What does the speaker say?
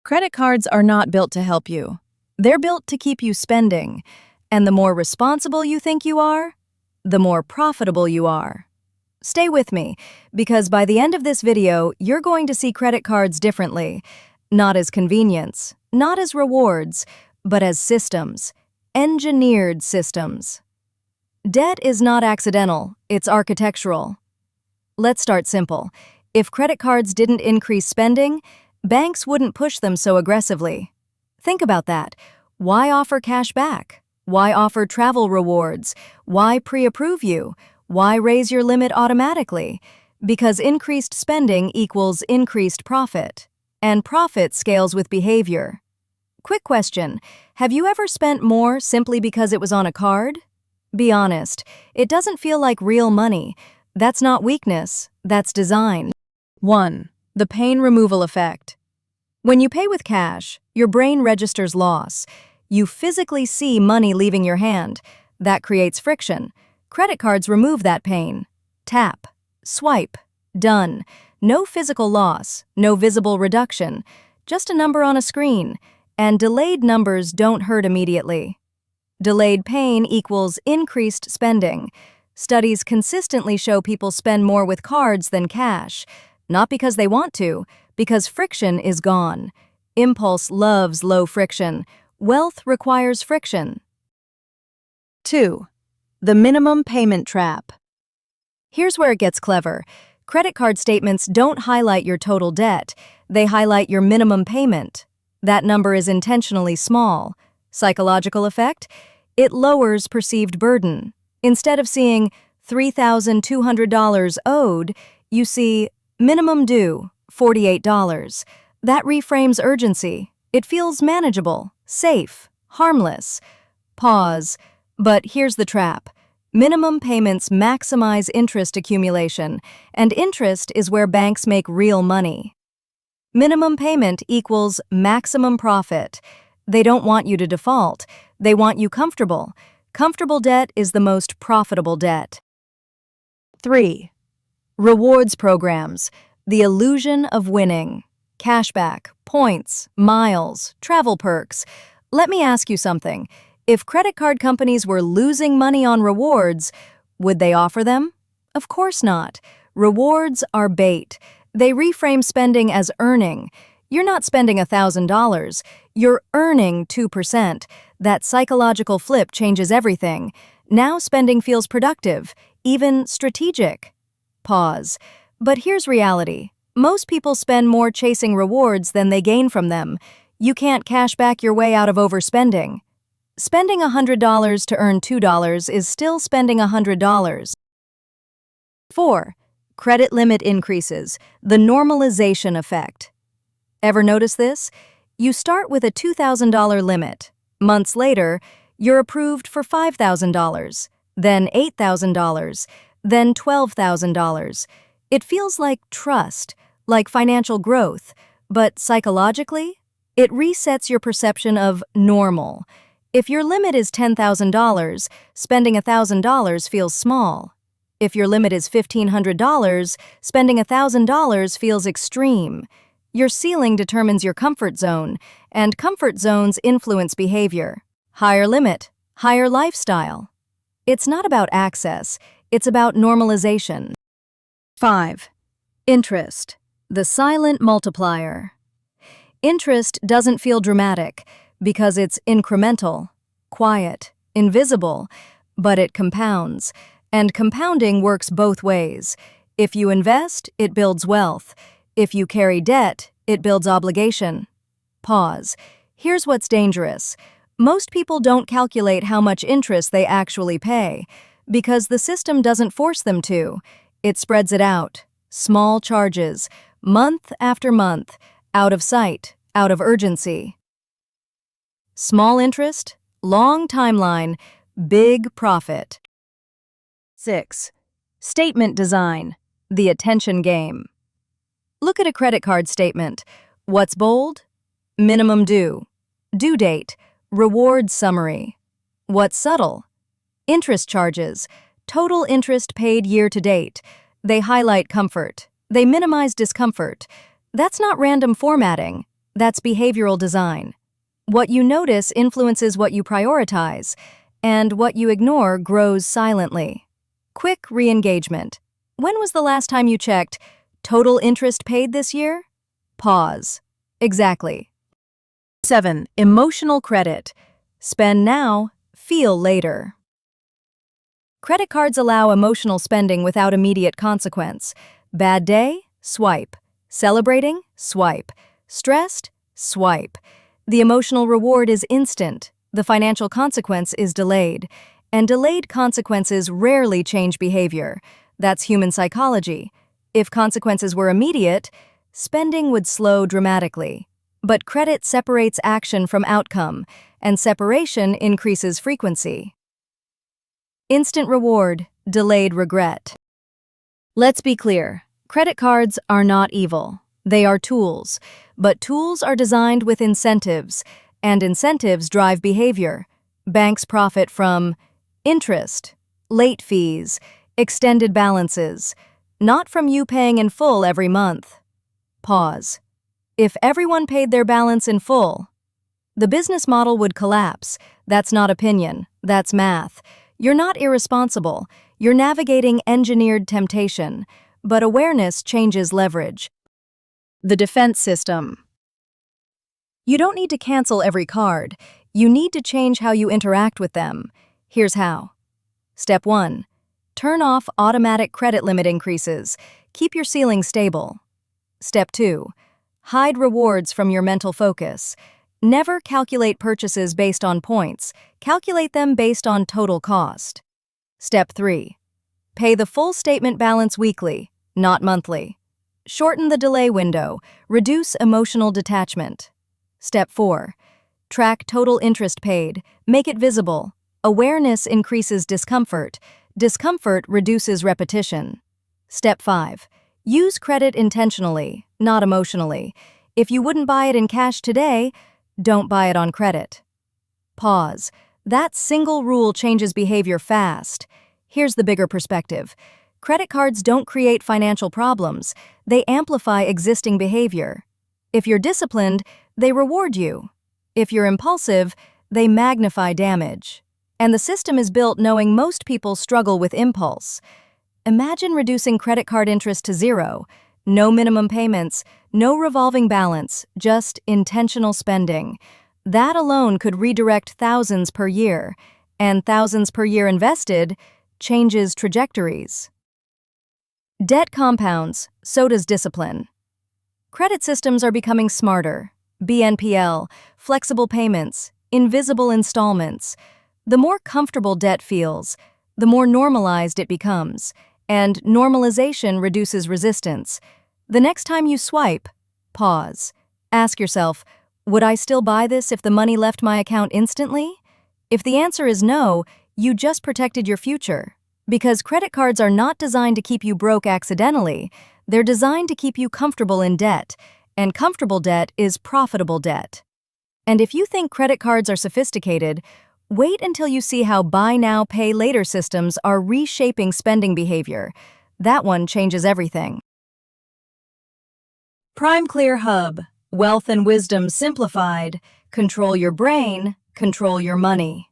Credit cards are not built to help you. They're built to keep you spending. And the more responsible you think you are, the more profitable you are. Stay with me, because by the end of this video, you're going to see credit cards differently. Not as convenience, not as rewards, but as systems. Engineered systems. Debt is not accidental, it's architectural. Let's start simple. If credit cards didn't increase spending, banks wouldn't push them so aggressively. Think about that. Why offer cash back? Why offer travel rewards? Why pre-approve you? Why raise your limit automatically? Because increased spending equals increased profit. And profit scales with behavior. Quick question. Have you ever spent more simply because it was on a card? Be honest. It doesn't feel like real money. That's not weakness. That's design. 1. The pain removal effect. When you pay with cash, your brain registers loss. You physically see money leaving your hand. That creates friction. Credit cards remove that pain. Tap. Swipe. Done. No physical loss, no visible reduction. Just a number on a screen. And delayed numbers don't hurt immediately. Delayed pain equals increased spending. Studies consistently show people spend more with cards than cash. Not because they want to, because friction is gone. Impulse loves low friction. Wealth requires friction. 2. The minimum payment trap. Here's where it gets clever. Credit card statements don't highlight your total debt. They highlight your minimum payment. That number is intentionally small. Psychological effect? It lowers perceived burden. Instead of seeing $3,200 owed, you see minimum due, $48. That reframes urgency. It feels manageable, safe, harmless. Pause. But here's the trap. Minimum payments maximize interest accumulation, and interest is where banks make real money. Minimum payment equals maximum profit. They don't want you to default. They want you comfortable. Comfortable debt is the most profitable debt. 3. Rewards programs. The illusion of winning. Cashback, points, miles, travel perks. Let me ask you something. If credit card companies were losing money on rewards, would they offer them? Of course not. Rewards are bait. They reframe spending as earning. You're not spending $1,000. You're earning 2%. That psychological flip changes everything. Now spending feels productive, even strategic. Pause. But here's reality. Most people spend more chasing rewards than they gain from them. You can't cash back your way out of overspending. Spending $100 to earn $2 is still spending $100. 4. Credit limit increases. The normalization effect. Ever notice this? You start with a $2,000 limit. Months later, you're approved for $5,000, then $8,000, then $12,000. It feels like trust, like financial growth, but psychologically, it resets your perception of normal. If your limit is $10,000, spending $1,000 feels small. If your limit is $1,500, spending $1,000 feels extreme. Your ceiling determines your comfort zone, and comfort zones influence behavior. Higher limit, higher lifestyle. It's not about access, it's about normalization. 5. Interest, the silent multiplier. Interest doesn't feel dramatic because it's incremental, quiet, invisible, but it compounds. And compounding works both ways. If you invest, it builds wealth. If you carry debt, it builds obligation. Pause. Here's what's dangerous. Most people don't calculate how much interest they actually pay, because the system doesn't force them to. It spreads it out. Small charges, month after month, out of sight, out of urgency. Small interest, long timeline, big profit. 6. Statement design, the attention game. Look at a credit card statement. What's bold? Minimum due. Due date. Reward summary. What's subtle? Interest charges. Total interest paid year to date. They highlight comfort. They minimize discomfort. That's not random formatting. That's behavioral design. What you notice influences what you prioritize, and what you ignore grows silently. Quick re-engagement. When was the last time you checked total interest paid this year? Pause. Exactly. 7. Emotional credit. Spend now, feel later. Credit cards allow emotional spending without immediate consequence. Bad day? Swipe. Celebrating? Swipe. Stressed? Swipe. The emotional reward is instant. The financial consequence is delayed. And delayed consequences rarely change behavior. That's human psychology. If consequences were immediate, spending would slow dramatically. But credit separates action from outcome, and separation increases frequency. Instant reward, delayed regret. Let's be clear, credit cards are not evil. They are tools, but tools are designed with incentives, and incentives drive behavior. Banks profit from interest, late fees, extended balances, not from you paying in full every month. Pause. If everyone paid their balance in full, the business model would collapse. That's not opinion, that's math. You're not irresponsible, you're navigating engineered temptation, but awareness changes leverage. The defense system. You don't need to cancel every card, you need to change how you interact with them. Here's how. Step 1. Turn off automatic credit limit increases. Keep your ceiling stable. Step 2. Hide rewards from your mental focus. Never calculate purchases based on points. Calculate them based on total cost. Step 3. Pay the full statement balance weekly, not monthly. Shorten the delay window. Reduce emotional detachment. Step 4. Track total interest paid. Make it visible. Awareness increases discomfort. Discomfort reduces repetition. Step 5. Use credit intentionally, not emotionally. If you wouldn't buy it in cash today, don't buy it on credit. Pause. That single rule changes behavior fast. Here's the bigger perspective. Credit cards don't create financial problems. They amplify existing behavior. If you're disciplined, they reward you. If you're impulsive, they magnify damage. And the system is built knowing most people struggle with impulse. Imagine reducing credit card interest to zero. No minimum payments, no revolving balance, just intentional spending. That alone could redirect thousands per year, and thousands per year invested changes trajectories. Debt compounds, so does discipline. Credit systems are becoming smarter. BNPL, flexible payments, invisible installments. The more comfortable debt feels, the more normalized it becomes, and normalization reduces resistance. The next time you swipe, pause. Ask yourself, would I still buy this if the money left my account instantly? If the answer is no, you just protected your future. Because credit cards are not designed to keep you broke accidentally, they're designed to keep you comfortable in debt, and comfortable debt is profitable debt. And if you think credit cards are sophisticated, wait until you see how buy now, pay later systems are reshaping spending behavior. That one changes everything. Prime Clear Hub. Wealth and wisdom simplified. Control your brain, control your money.